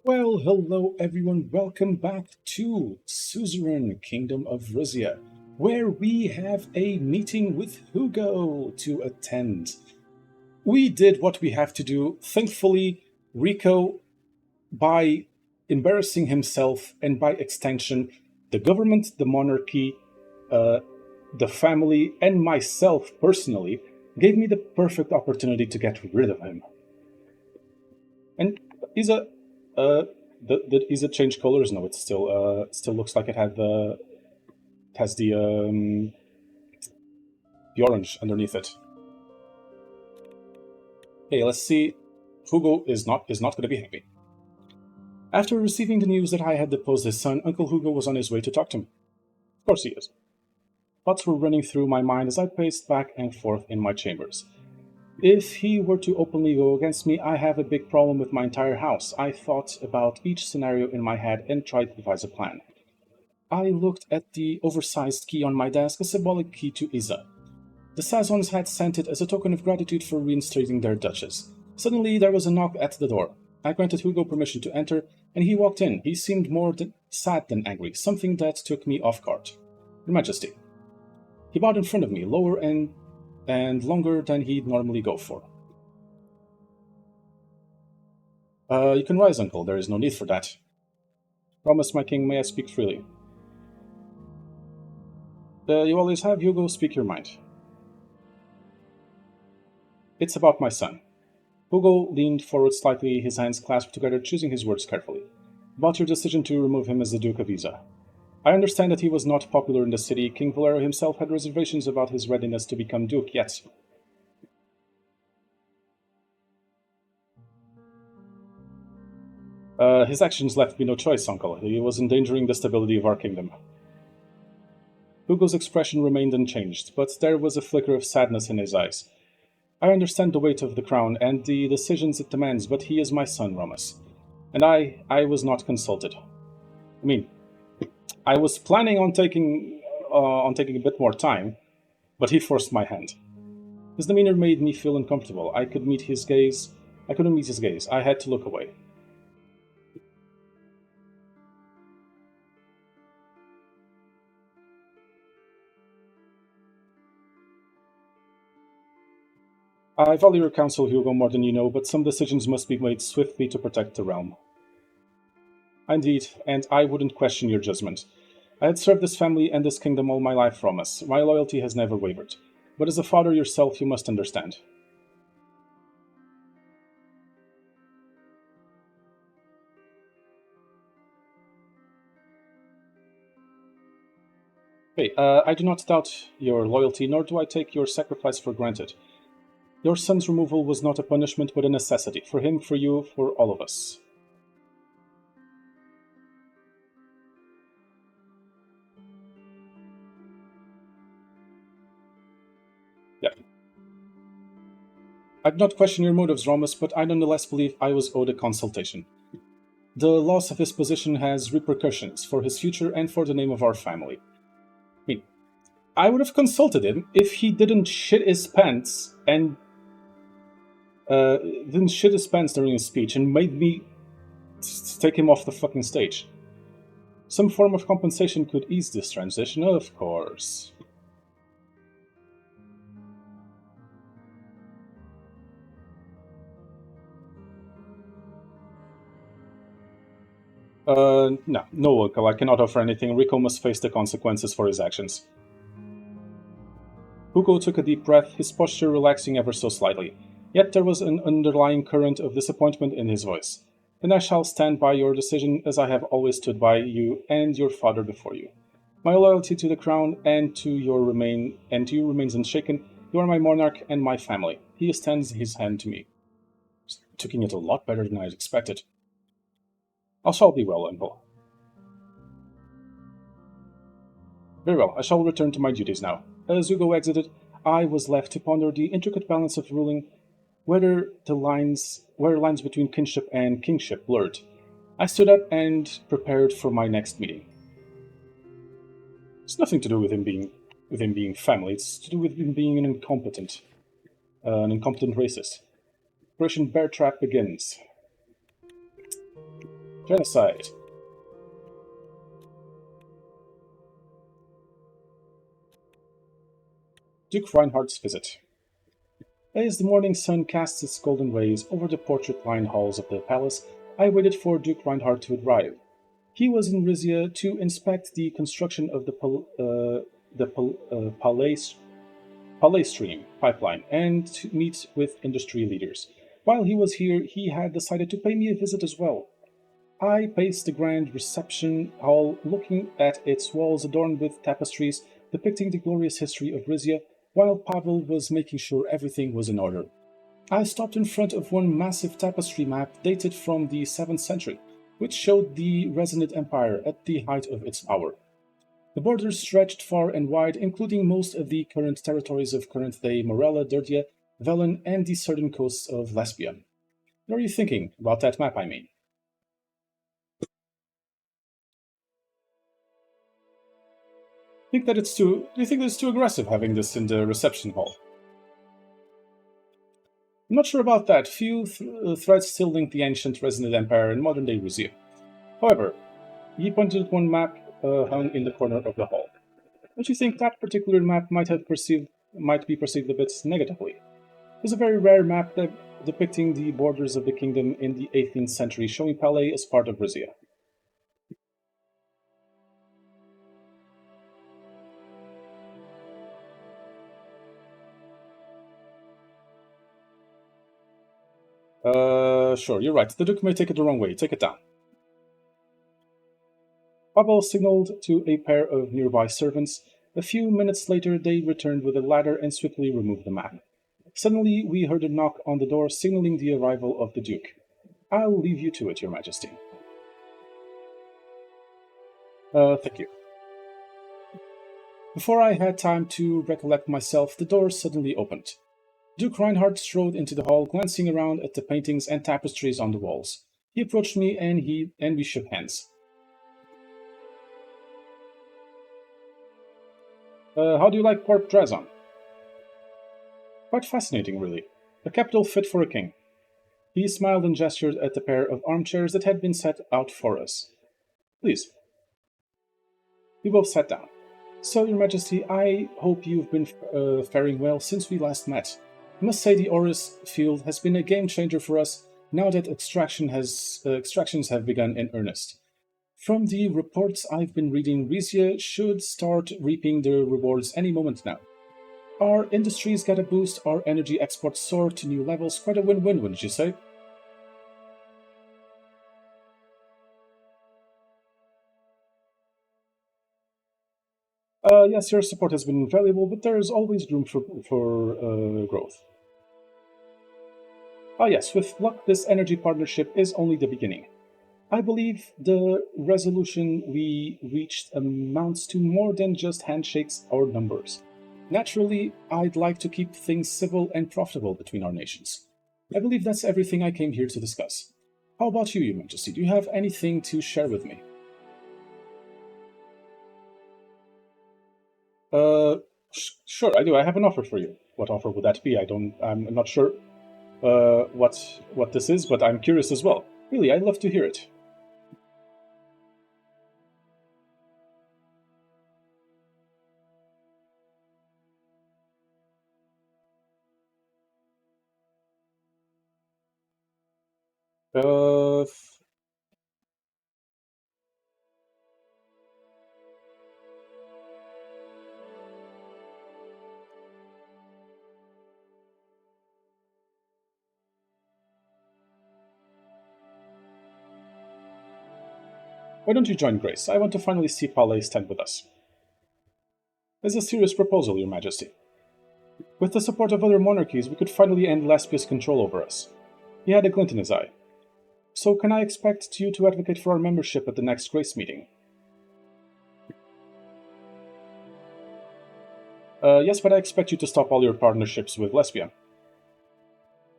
Well, hello everyone. Welcome back to Suzerain, Kingdom of Rizia, where we have a meeting with Hugo to attend. We did what we have to do. Thankfully, Rico, by embarrassing himself and by extension, the government, the monarchy, uh, the family, and myself personally, gave me the perfect opportunity to get rid of him. And Isa, uh, did Isa change colors? No, it still looks like it had the has the orange underneath it. Hey, let's see. Hugo is not going to be happy. After receiving the news that I had deposed his son, Uncle Hugo was on his way to talk to me. Of course he is. Thoughts were running through my mind as I paced back and forth in my chambers. If he were to openly go against me, I have a big problem with my entire house. I thought about each scenario in my head and tried to devise a plan. I looked at the oversized key on my desk, a symbolic key to Isa. The Sazons had sent it as a token of gratitude for reinstating their duchess. Suddenly, there was a knock at the door. I granted Hugo permission to enter, and he walked in. He seemed more sad than angry, something that took me off guard. Your Majesty. He bowed in front of me, lower and longer than he'd normally go for. You can rise, Uncle. There is no need for that. Promise, my king, may I speak freely? You always have, Hugo. Speak your mind. It's about my son. Hugo leaned forward slightly, his hands clasped together, choosing his words carefully. About your decision to remove him as the Duke of Isa. I understand that he was not popular in the city. King Valero himself had reservations about his readiness to become Duke, yet. His actions left me no choice, Uncle. He was endangering the stability of our kingdom. Hugo's expression remained unchanged, but there was a flicker of sadness in his eyes. I understand the weight of the crown and the decisions it demands, but he is my son, Romus. And I was not consulted. I mean, I was planning on taking a bit more time, but he forced my hand. His demeanor made me feel uncomfortable. I could meet his gaze. I couldn't meet his gaze. I had to look away. I value your counsel, Hugo, more than you know, but some decisions must be made swiftly to protect the realm. Indeed, and I wouldn't question your judgment. I had served this family and this kingdom all my life, Romus. My loyalty has never wavered. But as a father yourself, you must understand. Hey, I do not doubt your loyalty, nor do I take your sacrifice for granted. Your son's removal was not a punishment, but a necessity. For him, for you, for all of us. Yeah. I do not question your motives, Romus, but I nonetheless believe I was owed a consultation. The loss of his position has repercussions for his future and for the name of our family. I mean, I would have consulted him if he didn't shit his pants and didn't shit his pants during his speech and made me take him off the fucking stage. Some form of compensation could ease this transition, of course. No, Uncle, I cannot offer anything. Rico must face the consequences for his actions. Hugo took a deep breath, his posture relaxing ever so slightly. Yet there was an underlying current of disappointment in his voice. Then I shall stand by your decision as I have always stood by you and your father before you. My loyalty to the crown and to you remains unshaken. You are my monarch and my family. He extends his hand to me. Taking it a lot better than I had expected. I shall be well, Uncle. Very well, I shall return to my duties now. As Hugo exited, I was left to ponder the intricate balance of ruling where lines between kinship and kingship blurred. I stood up and prepared for my next meeting. It's nothing to do with him being family. It's to do with him being an incompetent racist. Operation Bear Trap begins. Genocide. Duke Reinhardt's visit. As the morning sun cast its golden rays over the portrait-lined halls of the palace, I waited for Duke Reinhardt to arrive. He was in Rizia to inspect the construction of the Palais Stream pipeline and to meet with industry leaders. While he was here, he had decided to pay me a visit as well. I paced the grand reception hall, looking at its walls adorned with tapestries depicting the glorious history of Rizia, while Pavel was making sure everything was in order. I stopped in front of one massive tapestry map dated from the 7th century, which showed the Resonant Empire at the height of its power. The borders stretched far and wide, including most of the current territories of current-day Morella, Derdia, Velen, and the southern coasts of Lesbia. What are you thinking about that map, I mean? Do you think that it's too aggressive having this in the reception hall? I'm not sure about that. Few threads still link the ancient Resonant Empire and modern-day Rizia. However, he pointed at one map hung in the corner of the hall. Don't you think that particular map might be perceived a bit negatively? It was a very rare map depicting the borders of the kingdom in the 18th century, showing Palais as part of Rizia. Sure, you're right. The Duke may take it the wrong way. Take it down. Pavel signaled to a pair of nearby servants. A few minutes later, they returned with a ladder and swiftly removed the map. Suddenly, we heard a knock on the door, signaling the arrival of the Duke. I'll leave you to it, Your Majesty. Thank you. Before I had time to recollect myself, the door suddenly opened. Duke Reinhardt strode into the hall, glancing around at the paintings and tapestries on the walls. He approached me and we shook hands. How do you like Port Drazon? Quite fascinating, really. A capital fit for a king. He smiled and gestured at the pair of armchairs that had been set out for us. Please. We both sat down. So, Your Majesty, I hope you've been faring well since we last met. I must say the Oris field has been a game changer for us now that extractions have begun in earnest. From the reports I've been reading, Rizia should start reaping the rewards any moment now. Our industries get a boost, our energy exports soar to new levels. Quite a win-win, wouldn't you say? Yes, your support has been invaluable, but there is always room for growth. Ah, yes, with luck, this energy partnership is only the beginning. I believe the resolution we reached amounts to more than just handshakes or numbers. Naturally, I'd like to keep things civil and profitable between our nations. I believe that's everything I came here to discuss. How about you, Your Majesty? Do you have anything to share with me? Sure, I do. I have an offer for you. What offer would that be? I'm not sure what this is, but I'm curious as well. Really, I'd love to hear it. Uh, why don't you join Grace? I want to finally see Palais stand with us. It's a serious proposal, Your Majesty. With the support of other monarchies, we could finally end Lespia's control over us. He had a glint in his eye. So can I expect you to advocate for our membership at the next Grace meeting? Yes, but I expect you to stop all your partnerships with Lesbia.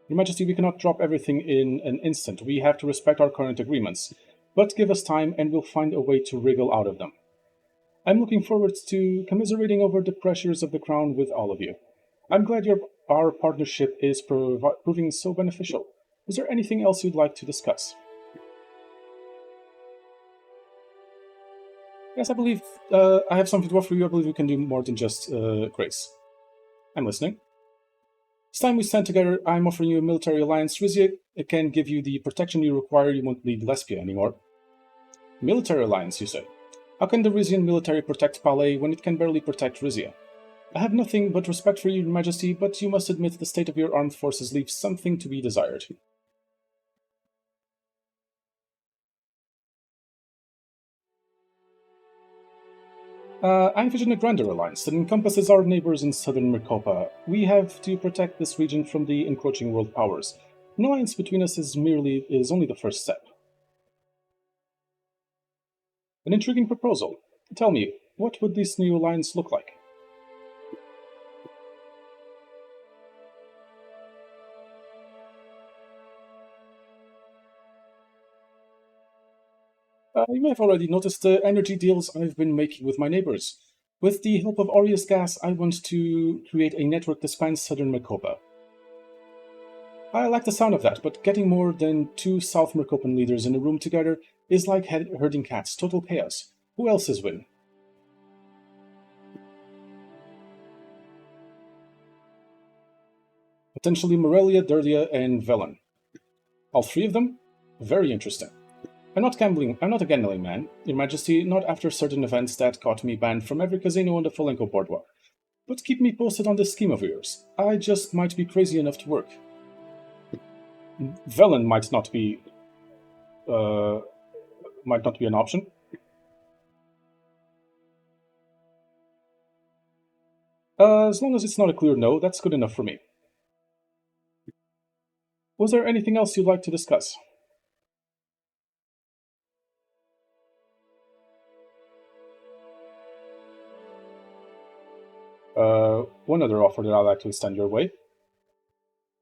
Your Majesty, we cannot drop everything in an instant. We have to respect our current agreements. But give us time and we'll find a way to wriggle out of them. I'm looking forward to commiserating over the pressures of the crown with all of you. I'm glad our partnership is proving so beneficial. Is there anything else you'd like to discuss? Yes, I believe I have something to offer you. I believe we can do more than just grace. I'm listening. It's time we stand together. I'm offering you a military alliance. Rizia can give you the protection you require. You won't need Lesbia anymore. Military alliance, you say? How can the Rizian military protect Palais when it can barely protect Rizia? I have nothing but respect for you, Your Majesty, but you must admit the state of your armed forces leaves something to be desired. I envision a grander alliance that encompasses our neighbors in southern Mercopa. We have to protect this region from the encroaching world powers. An alliance between us is only the first step. An intriguing proposal. Tell me, what would this new alliance look like? You may have already noticed the energy deals I've been making with my neighbors. With the help of Aureus Gas, I want to create a network that spans southern Mercopa. I like the sound of that, but getting more than two South Mercopan leaders in a room together is like herding cats, total chaos. Who else is win? Potentially Morelia, Durdia, and Velen. All three of them? Very interesting. I'm not a gambling man, Your Majesty, not after certain events that got me banned from every casino on the Folenko boardwalk. But keep me posted on this scheme of yours. I just might be crazy enough to work. Velen uh, might not be an option. As long as it's not a clear no, that's good enough for me. Was there anything else you'd like to discuss? One other offer that I'd like to extend your way.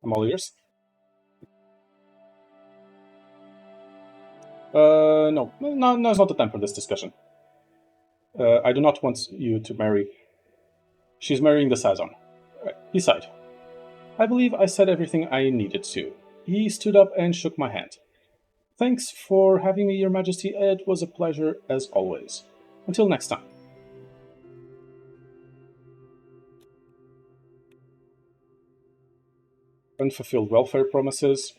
I'm all ears. No, now's not the time for this discussion. I do not want you to marry. She's marrying the Sazon. He sighed. I believe I said everything I needed to. He stood up and shook my hand. Thanks for having me, Your Majesty. It was a pleasure as always. Until next time. Unfulfilled welfare promises.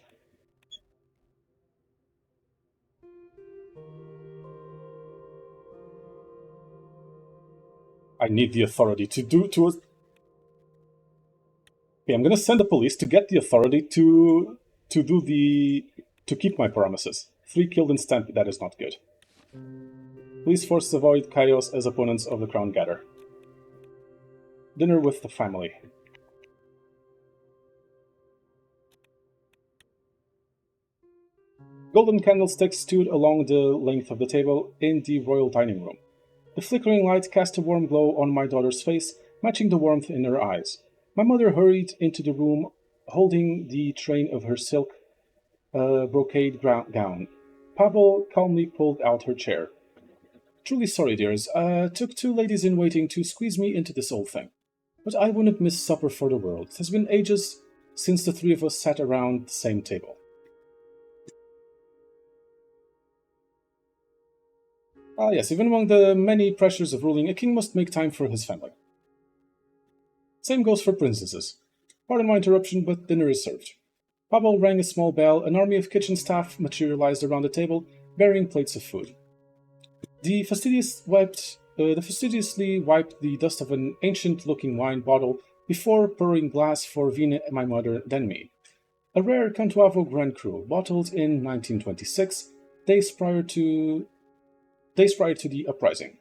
I need the authority to do to. Okay, I'm gonna send the police to get the authority to do the to keep my promises. 3 killed in Stampede. That is not good. Police forces avoid chaos as opponents of the crown gather. Dinner with the family. Golden candlesticks stood along the length of the table in the royal dining room. The flickering light cast a warm glow on my daughter's face, matching the warmth in her eyes. My mother hurried into the room, holding the train of her silk brocade gown. Pavel calmly pulled out her chair. Truly sorry, dears. Took two ladies in waiting to squeeze me into this old thing. But I wouldn't miss supper for the world. It has been ages since the three of us sat around the same table. Ah, yes, even among the many pressures of ruling, a king must make time for his family. Same goes for princesses. Pardon my interruption, but dinner is served. Pavel rang a small bell. An army of kitchen staff materialized around the table, bearing plates of food. The fastidiously wiped the dust of an ancient-looking wine bottle before pouring glass for Vina, my mother, then me. A rare Cantuavo Grand Cru, bottled in 1926, days prior to the uprising.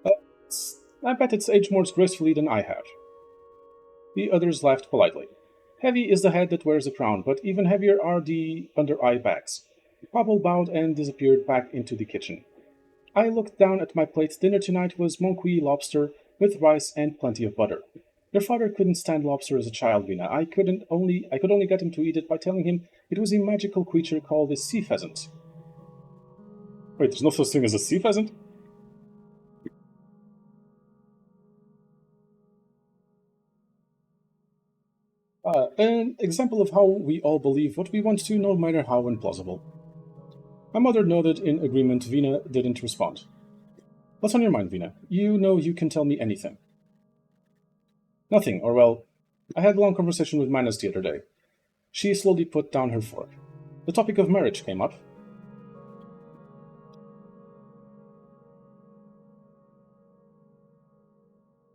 Uh, I bet it's aged more gracefully than I have. The others laughed politely. Heavy is the head that wears a crown, but even heavier are the under-eye bags. Pavel bowed and disappeared back into the kitchen. I looked down at my plate. Dinner tonight was monqui lobster with rice and plenty of butter. Your father couldn't stand lobster as a child, Vina. I could only get him to eat it by telling him it was a magical creature called a sea pheasant. Wait, there's no such thing as a sea pheasant? An example of how we all believe what we want to, no matter how implausible. My mother nodded in agreement. Vina didn't respond. What's on your mind, Vina? You know you can tell me anything. Nothing, or well, I had a long conversation with Minas the other day. She slowly put down her fork. The topic of marriage came up.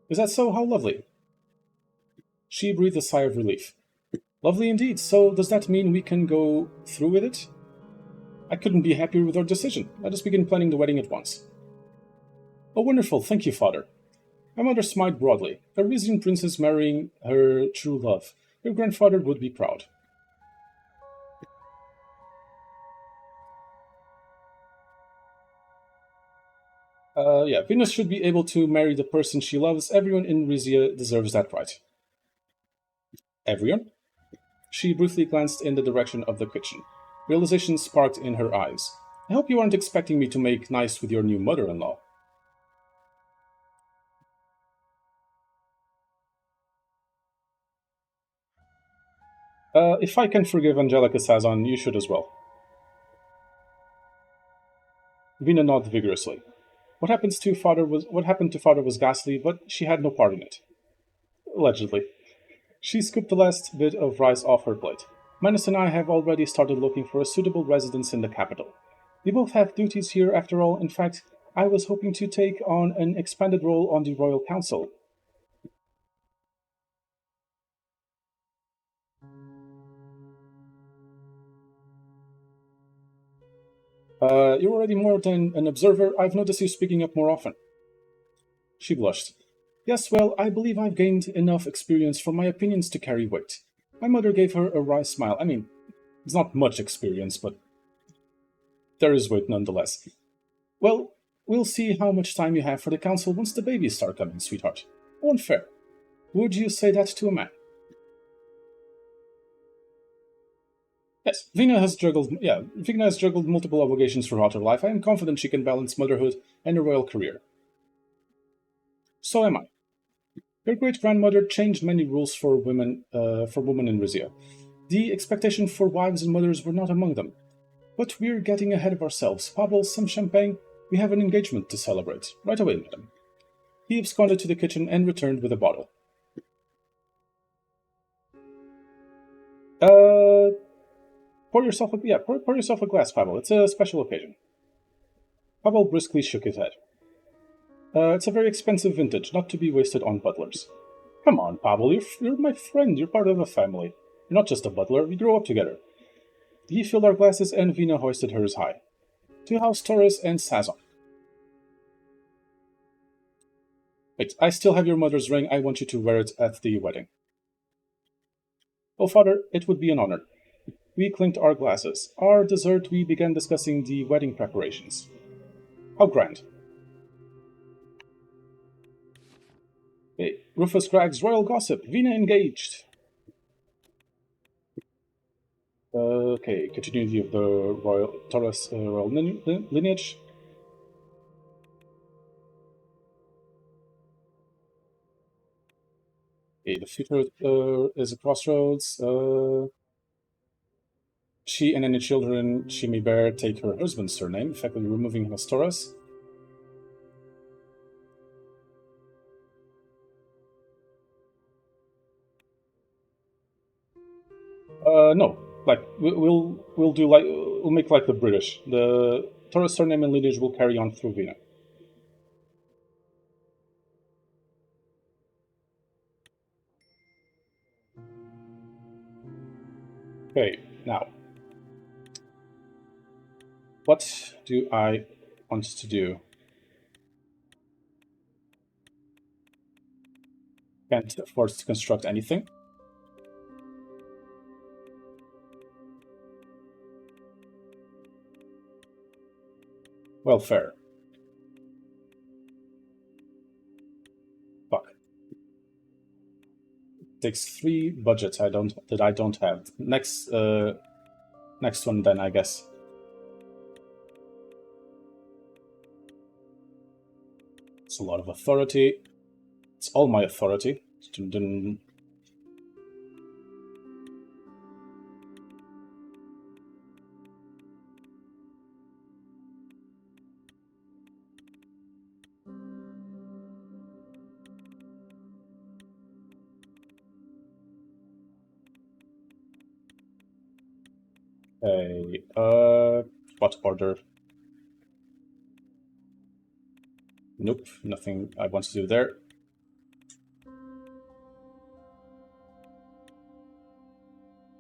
Is that so? How lovely. She breathed a sigh of relief. Lovely indeed. So does that mean we can go through with it? I couldn't be happier with our decision. Let us begin planning the wedding at once. Oh, wonderful. Thank you, father. My mother smiled broadly. A Rizian princess marrying her true love. Your grandfather would be proud. Yeah, Venus should be able to marry the person she loves. Everyone in Rizia deserves that right. Everyone? She briefly glanced in the direction of the kitchen. Realization sparked in her eyes. I hope you aren't expecting me to make nice with your new mother-in-law. If I can forgive Angelica Sazon, you should as well. Vina nodded vigorously. What happened to father was ghastly, but she had no part in it. Allegedly. She scooped the last bit of rice off her plate. Manus and I have already started looking for a suitable residence in the capital. We both have duties here after all. In fact, I was hoping to take on an expanded role on the Royal Council. You're already more than an observer. I've noticed you speaking up more often. She blushed. Yes, well, I believe I've gained enough experience for my opinions to carry weight. My mother gave her a wry smile. I mean, it's not much experience, but there is weight nonetheless. Well, we'll see how much time you have for the council once the babies start coming, sweetheart. Unfair. Would you say that to a man? Yes, Vina has juggled multiple obligations throughout her life. I am confident she can balance motherhood and a royal career. So am I. Your great grandmother changed many rules for women in Rizia. The expectation for wives and mothers were not among them. But we're getting ahead of ourselves. Pablo, some champagne? We have an engagement to celebrate. Right away, madam. He absconded to the kitchen and returned with a bottle. Uh, pour yourself a glass, Pavel. It's a special occasion. Pavel briskly shook his head. It's a very expensive vintage, not to be wasted on butlers. Come on, Pavel, you're my friend. You're part of a family. You're not just a butler. We grew up together. He filled our glasses, and Vina hoisted hers high. To House Torres and Sazon. Wait, I still have your mother's ring. I want you to wear it at the wedding. Oh, father, it would be an honor. We clinked our glasses. Our dessert, we began discussing the wedding preparations. How grand. Hey, Rufus Cragg's royal gossip. Vina engaged. Okay, continuity of the royal Taurus royal lineage. Okay, the future is a crossroads. She and any children she may bear take her husband's surname, effectively removing him as Taurus. No, like we'll make like the British. The Taurus surname and lineage will carry on through Vina. Okay, now what do I want to do? Can't afford to construct anything. Welfare. Fuck. Takes three budgets I don't have. Next one then I guess. It's a lot of authority. It's all my authority. What order? Nope, nothing I want to do there.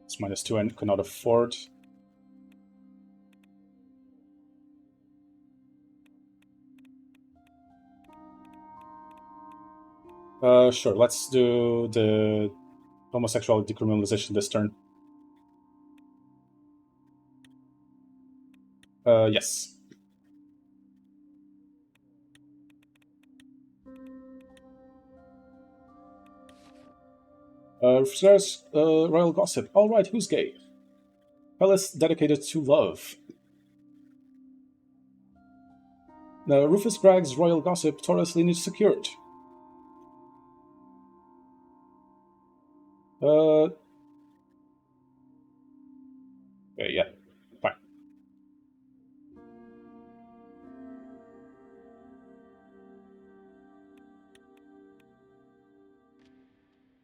It's -2 and cannot afford. Sure, let's do the homosexuality decriminalization this turn. Yes. There's royal gossip. All right, who's gay? Palace dedicated to love. Rufus Bragg's royal gossip. Taurus lineage secured. Okay, yeah, fine.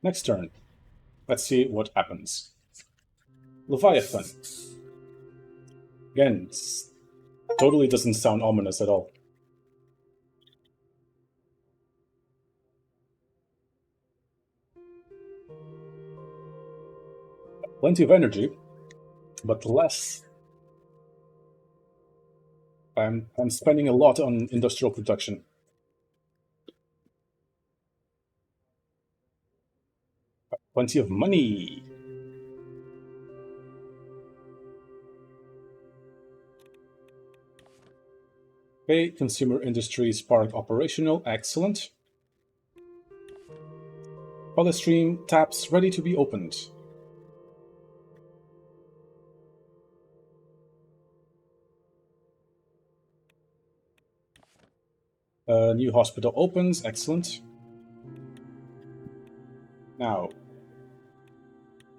Next turn. Let's see what happens. Leviathan. Again, totally doesn't sound ominous at all. Plenty of energy, but less. I'm spending a lot on industrial production. Plenty of money. Okay, consumer industries park operational. Excellent. Polystream taps ready to be opened. New hospital opens. Excellent. Now,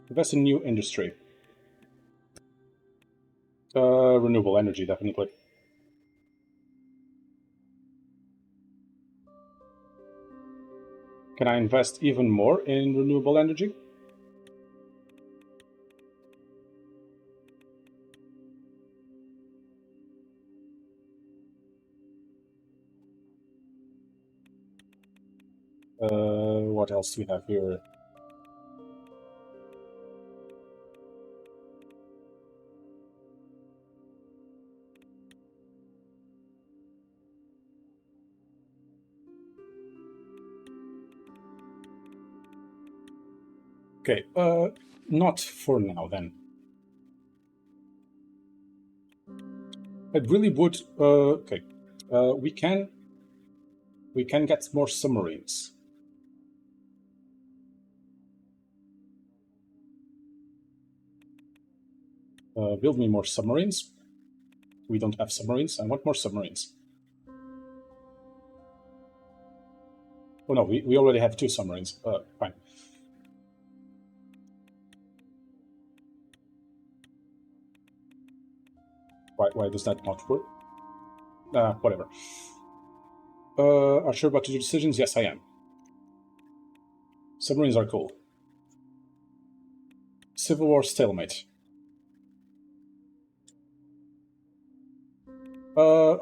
invest in new industry. Renewable energy, definitely. Can I invest even more in renewable energy? What else do we have here? Okay, not for now then. I really would. Okay, we can get more submarines. Build me more submarines. We don't have submarines. I want more submarines. Oh no, we already have 2 submarines. Fine. Why does that not work? Whatever. Are you sure about to do decisions? Yes, I am. Submarines are cool. Civil War stalemate.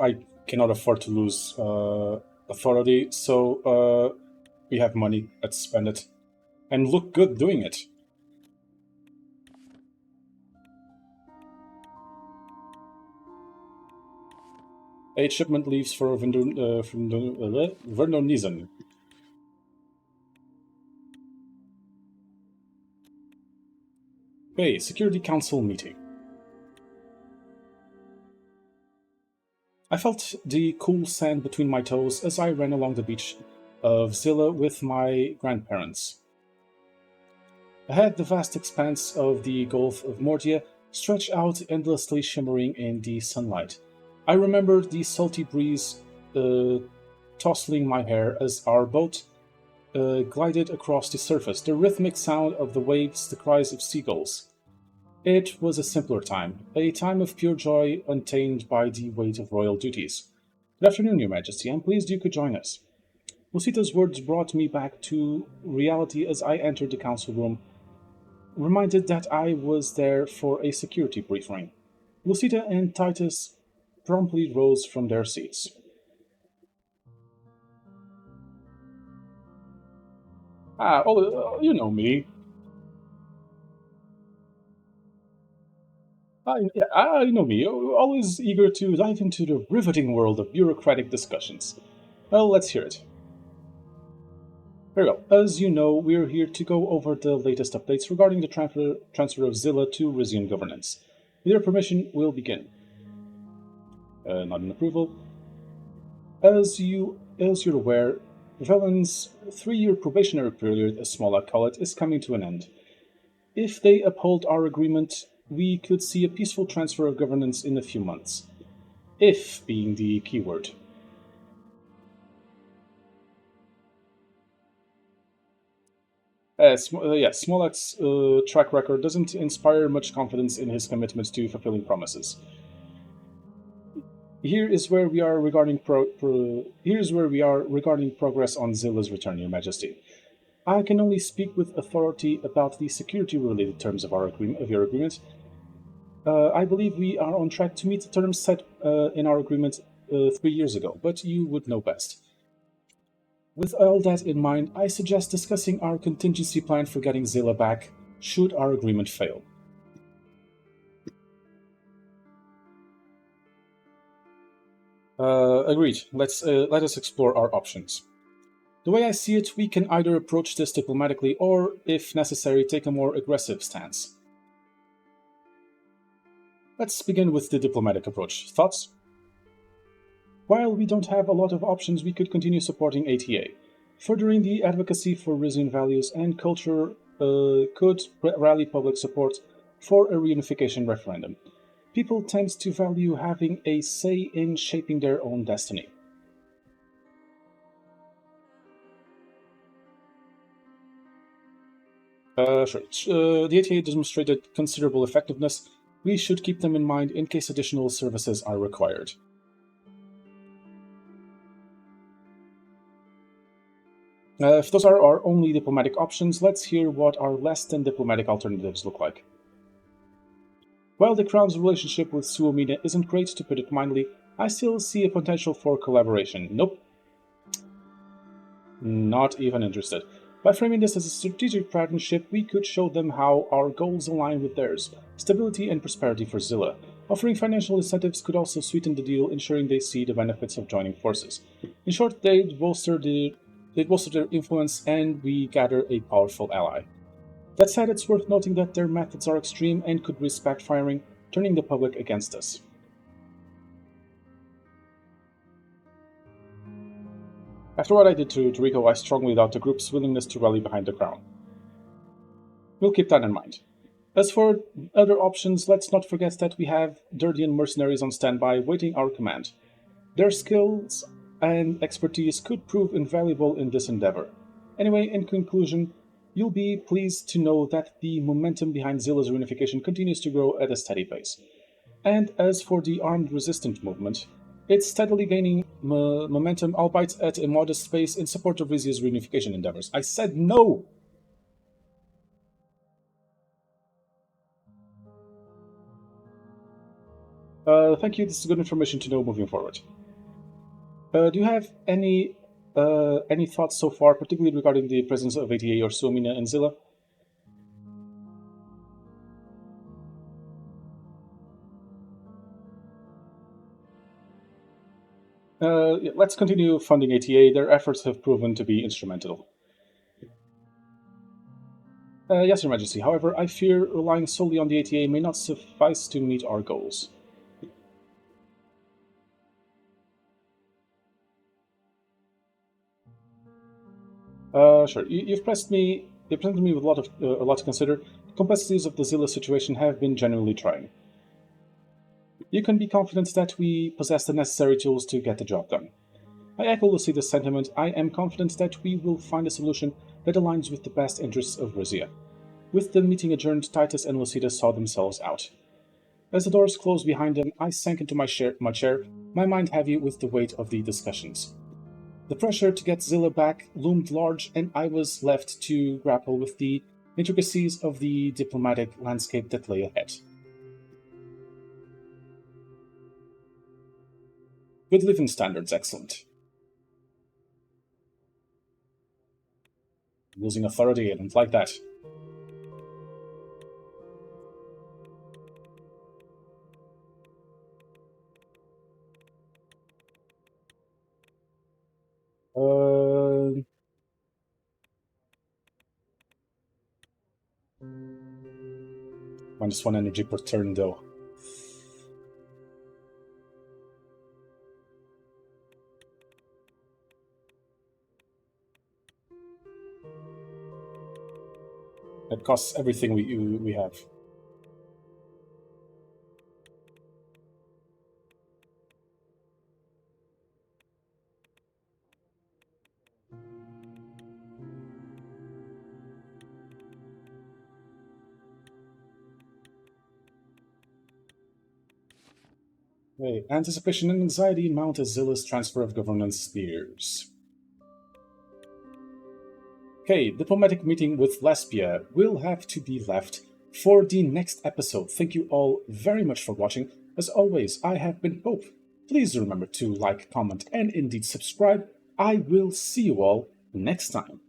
I cannot afford to lose authority, so we have money. Let's spend it. And look good doing it. Aid shipment leaves for Vernon-Nizen. Okay, Security Council meeting. I felt the cool sand between my toes as I ran along the beach of Zilla with my grandparents. Ahead, the vast expanse of the Gulf of Mordia stretched out endlessly shimmering in the sunlight. I remembered the salty breeze tousling my hair as our boat glided across the surface, the rhythmic sound of the waves, the cries of seagulls. It was a simpler time, a time of pure joy untainted by the weight of royal duties. Good afternoon, Your Majesty. I'm pleased you could join us. Lucita's words brought me back to reality as I entered the council room. reminded that I was there for a security briefing. Lucida and Titus promptly rose from their seats. You know me. I know me. Always eager to dive into the riveting world of bureaucratic discussions. Well, let's hear it. Very well. As you know, we're here to go over the latest updates regarding the transfer of Zilla to Rizian governance. With your permission, we'll begin. Not an approval. As you're aware, Velen's 3-year probationary period, as Smolak call it, is coming to an end. If they uphold our agreement, we could see a peaceful transfer of governance in a few months. If being the keyword. Smolak's track record doesn't inspire much confidence in his commitment to fulfilling promises. Here is where we are regarding progress on Zilla's return, Your Majesty. I can only speak with authority about the security-related terms of your agreement. I believe we are on track to meet the terms set in our agreement 3 years ago, but you would know best. With all that in mind, I suggest discussing our contingency plan for getting Zilla back, should our agreement fail. Agreed. Let us explore our options. The way I see it, we can either approach this diplomatically or, if necessary, take a more aggressive stance. Let's begin with the diplomatic approach. Thoughts? While we don't have a lot of options, we could continue supporting ATA. Furthering the advocacy for Rizian values and culture could rally public support for a reunification referendum. People tend to value having a say in shaping their own destiny. Sure. The ATA demonstrated considerable effectiveness. We should keep them in mind in case additional services are required. If those are our only diplomatic options, let's hear what our less than diplomatic alternatives look like. While the Crown's relationship with Suomine isn't great, to put it mildly, I still see a potential for collaboration. Nope. Not even interested. By framing this as a strategic partnership, we could show them how our goals align with theirs: stability and prosperity for Zilla. Offering financial incentives could also sweeten the deal, ensuring they see the benefits of joining forces. In short, they'd bolster their influence, and we gather a powerful ally. That said, it's worth noting that their methods are extreme and could risk backfiring, turning the public against us. After what I did to Rico, I strongly doubt the group's willingness to rally behind the Crown. We'll keep that in mind. As for other options, let's not forget that we have Durdian mercenaries on standby waiting our command. Their skills and expertise could prove invaluable in this endeavor. Anyway, in conclusion, you'll be pleased to know that the momentum behind Zilla's reunification continues to grow at a steady pace. And as for the armed resistance movement, it's steadily gaining momentum, albeit at a modest pace, in support of Rizia's reunification endeavors. I said no! Thank you, this is good information to know moving forward. Do you have any thoughts so far, particularly regarding the presence of ATA or Suomine and Zilla? Let's continue funding ATA. Their efforts have proven to be instrumental. Yes, Your Majesty. However, I fear relying solely on the ATA may not suffice to meet our goals. Sure. You've presented me with a lot to consider. The complexities of the Zilla situation have been genuinely trying. You can be confident that we possess the necessary tools to get the job done. I echo Lucida's sentiment. I am confident that we will find a solution that aligns with the best interests of Rizia. With the meeting adjourned, Titus and Lucida saw themselves out. As the doors closed behind them, I sank into my chair, my mind heavy with the weight of the discussions. The pressure to get Zilla back loomed large, and I was left to grapple with the intricacies of the diplomatic landscape that lay ahead. Good living standards, excellent. Losing authority, I don't like that. Minus 1 energy per turn, though. That costs everything we have. Okay. Anticipation and anxiety mount as Zilla's transfer of governance spears. Okay, diplomatic meeting with Lesbia will have to be left for the next episode. Thank you all very much for watching. As always, I have been Pope. Please remember to like, comment, and indeed subscribe. I will see you all next time.